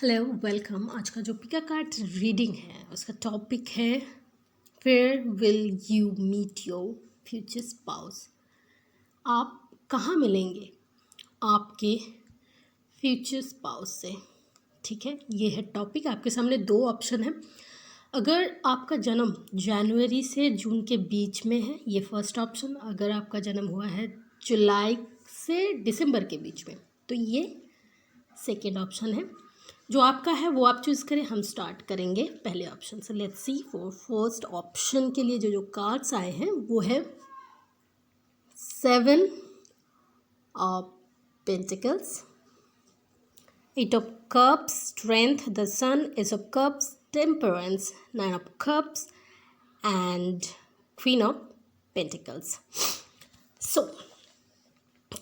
Hello welcome. आज का जो पिका कार्ड रीडिंग है उसका टॉपिक है where will you meet your future spouse. आप कहाँ मिलेंगे आपके फ्यूचर स्पाउस से। ठीक है, ये है टॉपिक। आपके सामने दो ऑप्शन है। अगर आपका जन्म जनवरी से जून के बीच में है, ये फर्स्ट ऑप्शन। अगर आपका जन्म हुआ है जुलाई से दिसंबर के बीच में, तो ये सेकेंड ऑप्शन है। जो आपका है वो आप चूज़ करें। हम स्टार्ट करेंगे पहले ऑप्शन से। Let's see for first option के लिए जो कार्ड्स आए हैं वो है 7 of pentacles, 8 of cups strength, the sun, ace of cups temperance, 9 of cups and queen of pentacles. So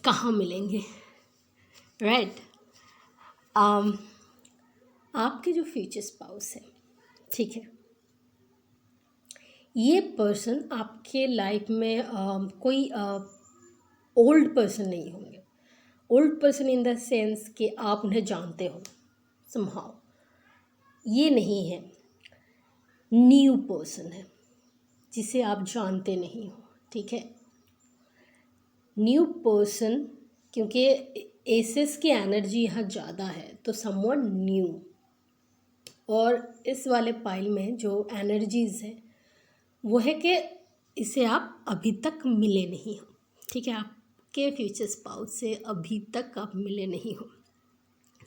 कहाँ मिलेंगे, राइट? आपके जो फ्यूचर स्पाउस है, ठीक है, ये पर्सन आपके लाइफ में कोई ओल्ड पर्सन नहीं होंगे। Old person in the sense कि आप उन्हें जानते हो समहाउ, ये नहीं है। न्यू पर्सन है जिसे आप जानते नहीं हो। ठीक है, न्यू पर्सन, क्योंकि एसेस की एनर्जी यहाँ ज़्यादा है तो समवन न्यू। और इस वाले पाइल में जो एनर्जीज़ है वो है कि इसे आप अभी तक मिले नहीं हो। ठीक है, आपके फ्यूचर स्पाउस से अभी तक आप मिले नहीं हो।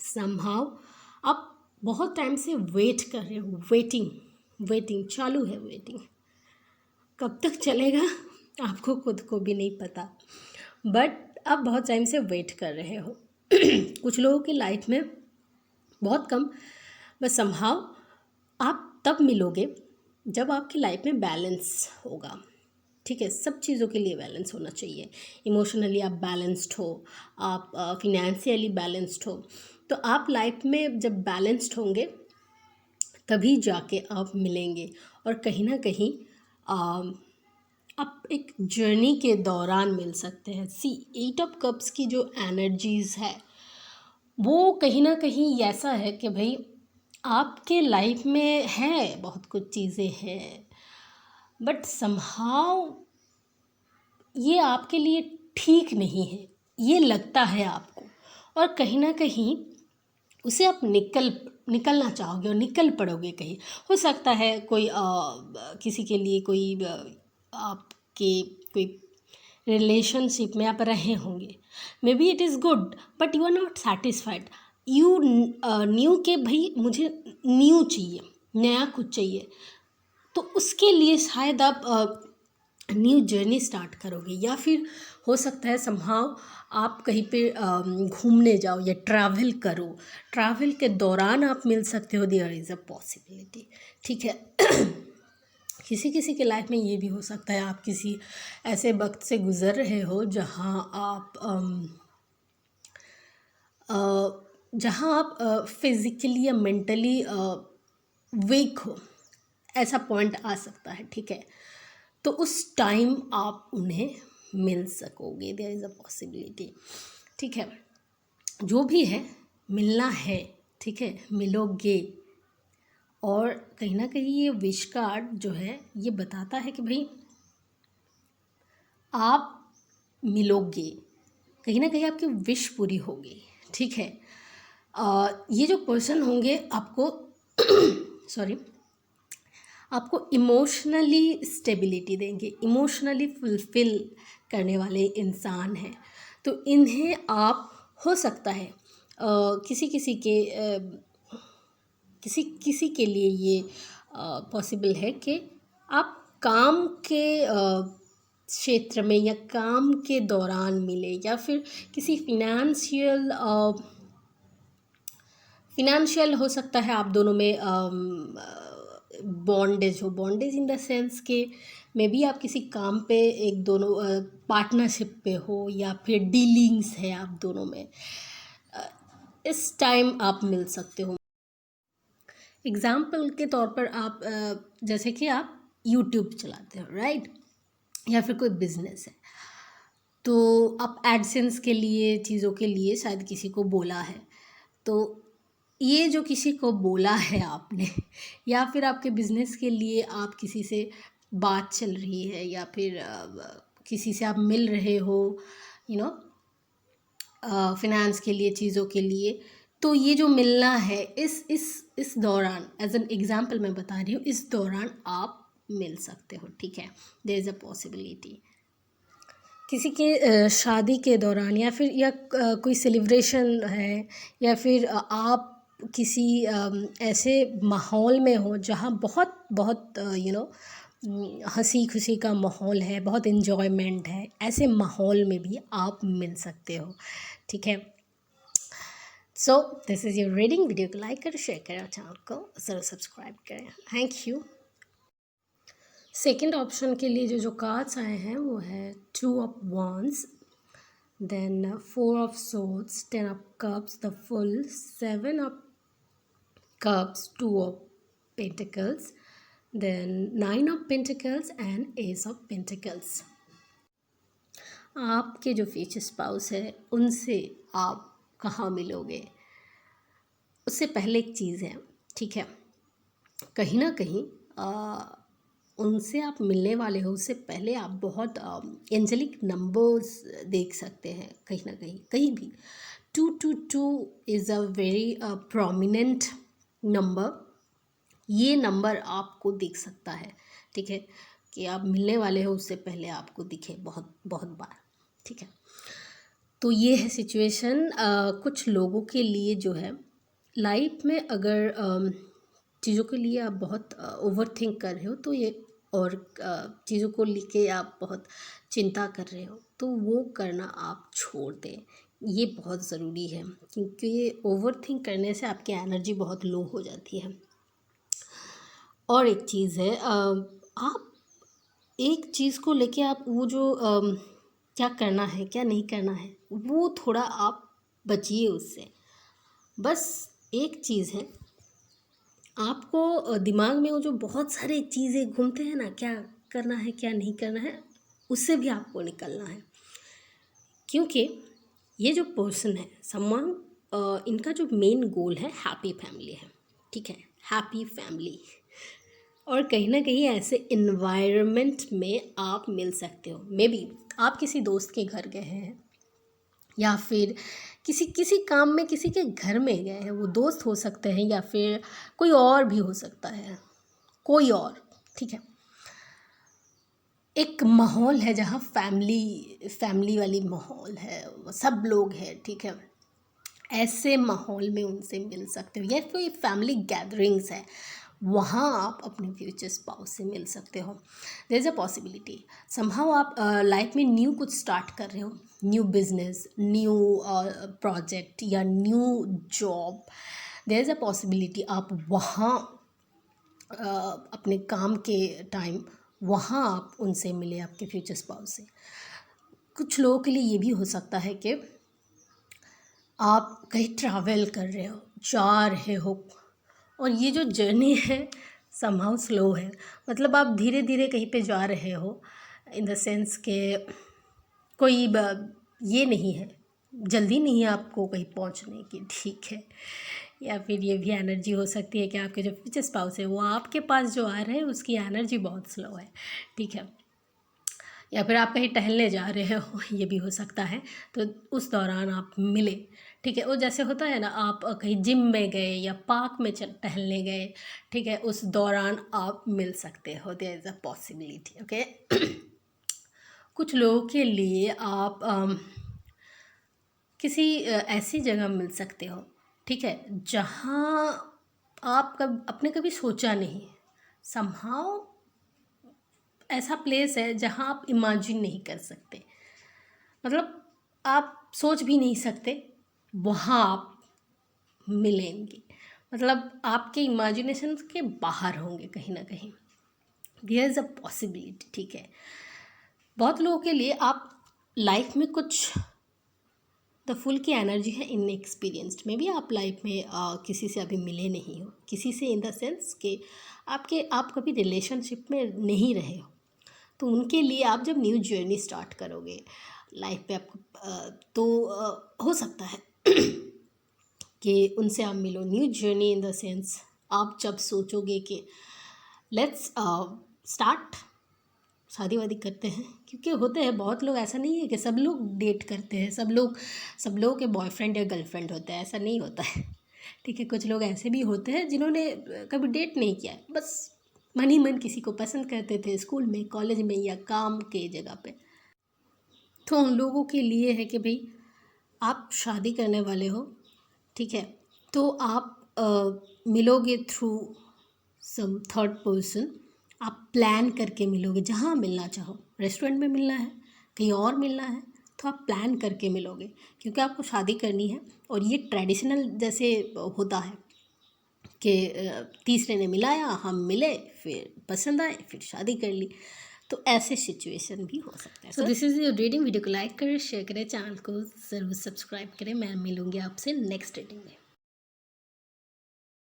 समहाउ आप बहुत टाइम से वेट कर रहे हो। वेटिंग चालू है। वेटिंग कब तक चलेगा आपको खुद को भी नहीं पता, बट आप बहुत टाइम से वेट कर रहे हो। कुछ लोगों की लाइफ में बहुत कम, बस समहाउ आप तब मिलोगे जब आपकी लाइफ में बैलेंस होगा। ठीक है, सब चीज़ों के लिए बैलेंस होना चाहिए। इमोशनली आप बैलेंस्ड हो, आप फिनेंशियली बैलेंस्ड हो, तो आप लाइफ में जब बैलेंस्ड होंगे तभी जाके आप मिलेंगे। और कहीं ना कहीं आप एक जर्नी के दौरान मिल सकते हैं। सी 8 ऑफ कप्स की जो एनर्जीज़ है वो कहीं ना कहीं ऐसा है कि भाई आपके लाइफ में है, बहुत कुछ चीज़ें हैं, बट समहाउ ये आपके लिए ठीक नहीं है, ये लगता है आपको। और कहीं ना कहीं उसे आप निकलना चाहोगे और निकल पड़ोगे कहीं। हो सकता है कोई किसी के लिए कोई आपके कोई रिलेशनशिप में आप रहे होंगे, maybe it is good but you are not satisfied. You knew के भाई मुझे न्यू चाहिए, नया कुछ चाहिए, तो उसके लिए शायद आप न्यू जर्नी स्टार्ट करोगे। या फिर हो सकता है समहाउ आप कहीं पे घूमने जाओ या ट्रैवल करो। ट्रैवल के दौरान आप मिल सकते हो, देयर इज़ अ पॉसिबिलिटी। ठीक है, किसी किसी के लाइफ में ये भी हो सकता है आप किसी ऐसे वक्त से गुज़र रहे हो जहाँ आप फिज़िकली या मेंटली वीक हो, ऐसा पॉइंट आ सकता है। ठीक है, तो उस टाइम आप उन्हें मिल सकोगे, देयर इज़ अ पॉसिबिलिटी। ठीक है, जो भी है मिलना है। ठीक है, मिलोगे। और कहीं ना कहीं ये विश कार्ड जो है ये बताता है कि भाई आप मिलोगे, कहीं ना कहीं आपकी विश पूरी होगी। ठीक है, ये जो पर्सन होंगे आपको सॉरी आपको इमोशनली स्टेबिलिटी देंगे, इमोशनली फुलफ़िल करने वाले इंसान हैं। तो इन्हें आप हो सकता है किसी किसी के किसी किसी के लिए ये पॉसिबल है कि आप काम के क्षेत्र में या काम के दौरान मिले, या फिर किसी फिनेंशियल हो सकता है आप दोनों में बॉन्डेज हो। बॉन्डेज इन द सेंस के मे बी आप किसी काम पे एक दोनों पार्टनरशिप पे हो, या फिर डीलिंग्स है आप दोनों में। इस टाइम आप मिल सकते हो। एग्ज़ाम्पल के तौर पर आप जैसे कि आप यूट्यूब चलाते हो, राइट, या फिर कोई बिज़नेस है, तो आप एडसेंस के लिए चीज़ों के लिए शायद किसी को बोला है, तो ये जो किसी को बोला है आपने या फिर आपके बिज़नेस के लिए आप किसी से बात चल रही है या फिर किसी से आप मिल रहे हो, यू नो, फिनेंस के लिए, चीज़ों के लिए, तो ये जो मिलना है इस दौरान, एज एन एग्जांपल मैं बता रही हूँ, इस दौरान आप मिल सकते हो, ठीक है। देयर इज़ अ पॉसिबिलिटी किसी के शादी के दौरान या फिर कोई सेलिब्रेशन है या फिर आप किसी ऐसे माहौल में हो जहाँ बहुत बहुत हंसी खुशी का माहौल है, बहुत इन्जॉयमेंट है, ऐसे माहौल में भी आप मिल सकते हो, ठीक है। So this is your reading. Video को लाइक करें, शेयर करें और चैनल को ज़रूर सब्सक्राइब करें। Thank you. सेकंड ऑप्शन के लिए जो कार्ड्स आए हैं वो है 2 of wands, then 4 of swords, 10 of cups, the full, 7 of cups, 2 of pentacles, then 9 of pentacles and ace of pentacles। आपके जो फ्यूचर स्पाउस है उनसे आप कहाँ मिलोगे, उससे पहले एक चीज़ है, ठीक है। कहीं ना कहीं उनसे आप मिलने वाले हो उससे पहले आप बहुत एंजेलिक नंबर्स देख सकते हैं, कहीं ना कहीं भी 222 is a very prominent number. ये नंबर आपको दिख सकता है, ठीक है, कि आप मिलने वाले हो उससे पहले आपको दिखे बहुत बहुत बार, ठीक है। तो ये है सिचुएशन। कुछ लोगों के लिए जो है लाइफ में, अगर चीज़ों के लिए आप बहुत ओवर थिंक कर रहे हो तो ये, और चीज़ों को लेके आप बहुत चिंता कर रहे हो तो वो करना आप छोड़ दें, ये बहुत ज़रूरी है, क्योंकि ये ओवर थिंक करने से आपकी एनर्जी बहुत लो हो जाती है। और एक चीज़ है, आप एक चीज़ को लेके आप वो जो क्या करना है क्या नहीं करना है वो थोड़ा आप बचिए उससे। बस एक चीज़ है, आपको दिमाग में वो जो बहुत सारी चीज़ें घूमते हैं ना, क्या करना है क्या नहीं करना है, उससे भी आपको निकलना है। क्योंकि ये जो पर्सन है समवन, इनका जो मेन गोल है हैप्पी फैमिली है, ठीक है, हैप्पी फैमिली। और कहीं ना कहीं ऐसे इन्वायरमेंट में आप मिल सकते हो। मे बी आप किसी दोस्त के घर गए हैं या फिर किसी किसी काम में किसी के घर में गए हैं, वो दोस्त हो सकते हैं या फिर कोई और भी हो सकता है, कोई और, ठीक है। एक माहौल है जहाँ फैमिली वाली माहौल है, सब लोग हैं, ठीक है। ऐसे माहौल में उनसे मिल सकते हो या कोई फैमिली गैदरिंग्स है, वहाँ आप अपने फ्यूचर स्पाउस से मिल सकते हो। There is a possibility somehow आप लाइफ में न्यू कुछ स्टार्ट कर रहे हो, न्यू बिजनेस, न्यू प्रोजेक्ट या new job. There is a possibility आप वहाँ अपने काम के टाइम वहाँ आप उनसे मिले, आपके फ्यूचर स्पाउस से। कुछ लोगों के लिए ये भी हो सकता है कि आप कहीं ट्रैवल कर रहे हो, जा रहे हो, और ये जो जर्नी है समहाउ स्लो है, मतलब आप धीरे धीरे कहीं पे जा रहे हो, इन द सेंस के कोई ये नहीं है, जल्दी नहीं है आपको कहीं पहुंचने की, ठीक है। या फिर ये भी एनर्जी हो सकती है कि आपके जो फ्यूचर स्पाउस है वो आपके पास जो आ रहे हैं उसकी एनर्जी बहुत स्लो है, ठीक है। या फिर आप कहीं टहलने जा रहे हो, ये भी हो सकता है, तो उस दौरान आप मिले, ठीक है। वो जैसे होता है ना, आप कहीं जिम में गए या पार्क में टहलने गए, ठीक है, उस दौरान आप मिल सकते हो। There is a possibility, okay. कुछ लोगों के लिए आप किसी ऐसी जगह मिल सकते हो, ठीक है, जहाँ आप आपने कभी सोचा नहीं, समहाउ ऐसा प्लेस है जहाँ आप इमेजिन नहीं कर सकते, मतलब आप सोच भी नहीं सकते, वहाँ आप मिलेंगे, मतलब आपके इमेजिनेशन के बाहर होंगे कहीं ना कहीं। देयर इज़ अ पॉसिबिलिटी, ठीक है। बहुत लोगों के लिए आप लाइफ में कुछ द फुल की एनर्जी है इन एक्सपीरियंस्ड, में भी आप लाइफ में किसी से अभी मिले नहीं हो, किसी से इन द सेंस कि आप कभी रिलेशनशिप में नहीं रहे हो, तो उनके लिए आप जब न्यू जर्नी स्टार्ट करोगे लाइफ पे आपको, तो हो सकता है कि उनसे आप मिलो। New journey in the sense आप जब सोचोगे कि लेट्स स्टार्ट शादी वादी करते हैं, क्योंकि होते हैं बहुत लोग, ऐसा नहीं है कि सब लोग डेट करते हैं, सब लोगों के बॉयफ्रेंड या गर्लफ्रेंड होते हैं, ऐसा नहीं होता है। ठीक है, कुछ लोग ऐसे भी होते हैं जिन्होंने कभी डेट नहीं किया है, बस मन ही मन किसी को पसंद करते थे स्कूल में, कॉलेज में या काम के जगह पे। तो उन लोगों के लिए है कि भाई आप शादी करने वाले हो, ठीक है, तो आप मिलोगे थ्रू सम थर्ड पर्सन। आप प्लान करके मिलोगे, जहाँ मिलना चाहो, रेस्टोरेंट में मिलना है, कहीं और मिलना है, तो आप प्लान करके मिलोगे, क्योंकि आपको शादी करनी है। और ये ट्रेडिशनल जैसे होता है कि तीसरे ने मिलाया, हम मिले, फिर पसंद आए, फिर शादी कर ली, तो ऐसे सिचुएशन भी हो सकता है। So this is your reading. Video को लाइक करें, शेयर करें, चैनल को ज़रूर सब्सक्राइब करें। मैं मिलूँगी आपसे नेक्स्ट रीडिंग में।